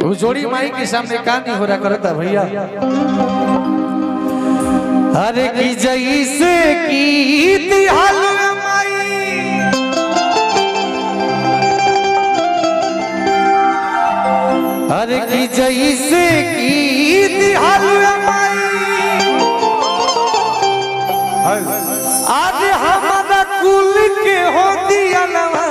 वो जोड़ी माई के सामने का नहीं हो रहा करता भैया। अरे की जैसे की तिहाल माई, अरे की जैसे की तिहाल माई, आज हमारा कुल के हो दिया नवा,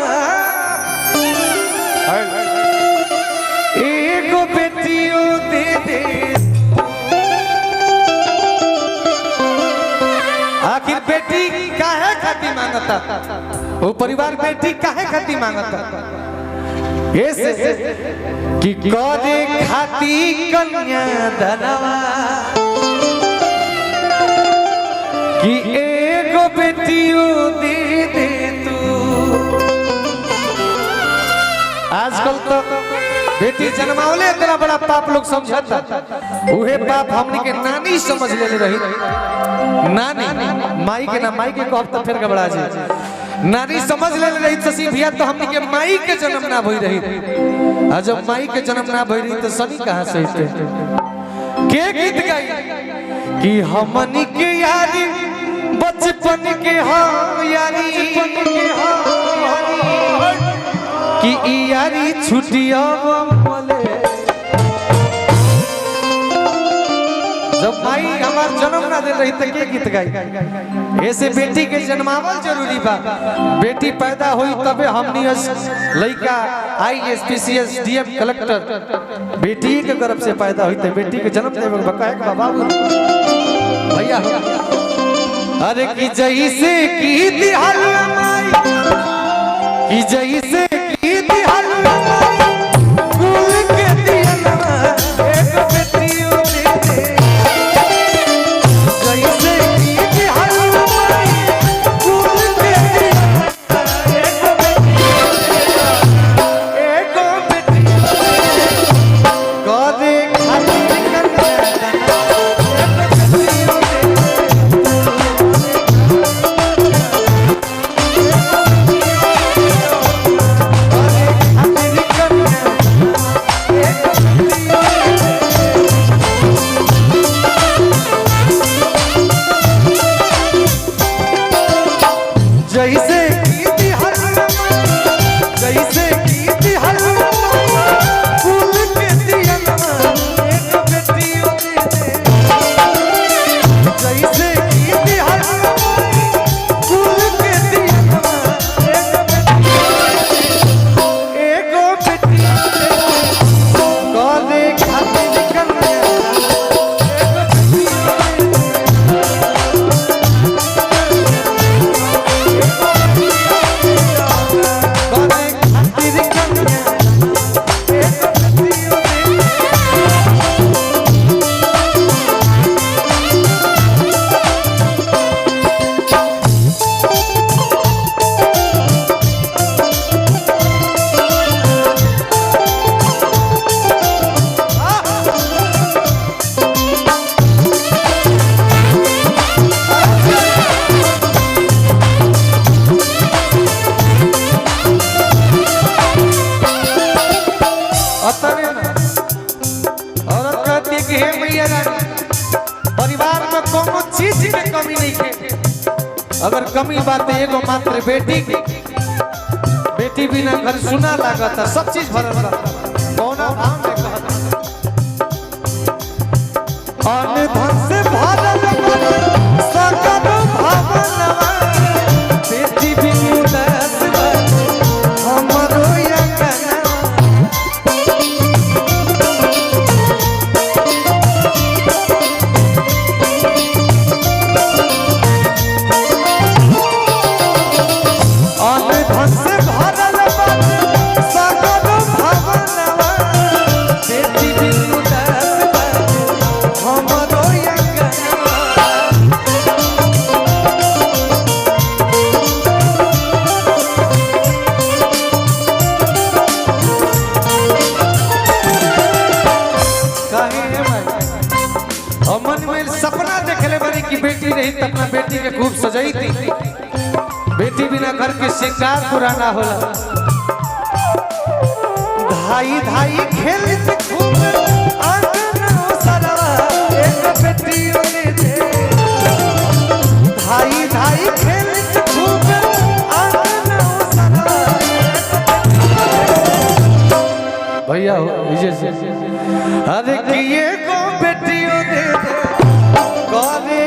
एगो बेटियों दे दे। आखिर बेटी काहे खाती मांगता, वो परिवार बेटी काहे खाती मांगता, ऐसे कि करे खाती कन्या धनवा, कि एगो बेटियों दे दे तू। आजकल तो बेटी जन्मावले इतना बड़ा पाप लोग समझता, उहे पाप हमनी के नानी समझ ले रही। नानी माई के ना, माई के कहब तो फिर घबरा जाए। नानी समझ ले रही शशि भैया, तो हमनी के माई के जन्म ना भई रही। आ जब माई के जन्म ना भई रही तो शनि कहां से होते। के गीत गाई कि हमनी के यारी बचपन के हाँ यारी, कि यारी छुटिया बोले। जब माई हमार जन्म ना दे रही तो के गीत गाई। ऐसे बेटी के जन्मावल जरूरी बा, बेटी पैदा हुई तबे हमनी लड़का IAS PCS DM कलेक्टर बेटी के गर्भ से पैदा हुई तो बेटी के जन्म देवे बकाया बाबू भैया। अरे की जैसे की तिहाल माई, की जैसे की तिहाल माई, कुल के दियनवा एक बेटियों दे दे। जैसे की तिहाल माई, कुल के दियनवा एक बेटियों दे दे। एक बेटियों करे खाती कन्या धनवा, जैसे की तिहाल माई, जैसे की तिहाल माई, कुल के दियनवा एक बेटियों दे दे। जैसे की तिहाल माई, कुल के दियनवा एक बेटियों दे दे। एगो बेटियों दे दे, करे खातिर कन्या परिवार में कोनो चीज में कमी नहीं है। अगर कमी बात एगो मात्र बेटी की, बेटी बिना घर सुना लागत, सब चीज भरल बा। कौना भाव में कहत अन धन से भरल सकल भावनवा, बेटी बिनु दास हमरो अंगना। बेटी रही तो अपना बेटी के खूब सजाई थी। बेटी बिना घर के श्रृंगार पूरा ना होला। धाई धाई खेल खूब आंगन सरवा एक बेटियों ने दे धाई धाई खेल खूब आंगन सरवा भैया विजय अरे किए को बेटियों दे करे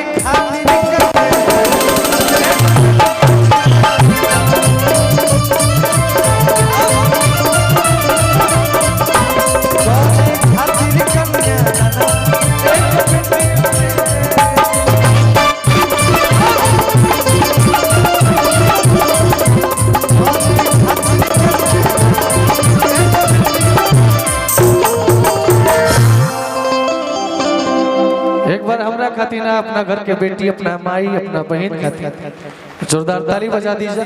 खातिर हमरा खातिर ना अपना घर के बेटी अपना माई अपना बहन खातिर जोरदार ताली बजा दीजिए।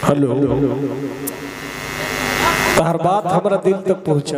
हेलो तार बात हमरा दिल तक पहुंचा।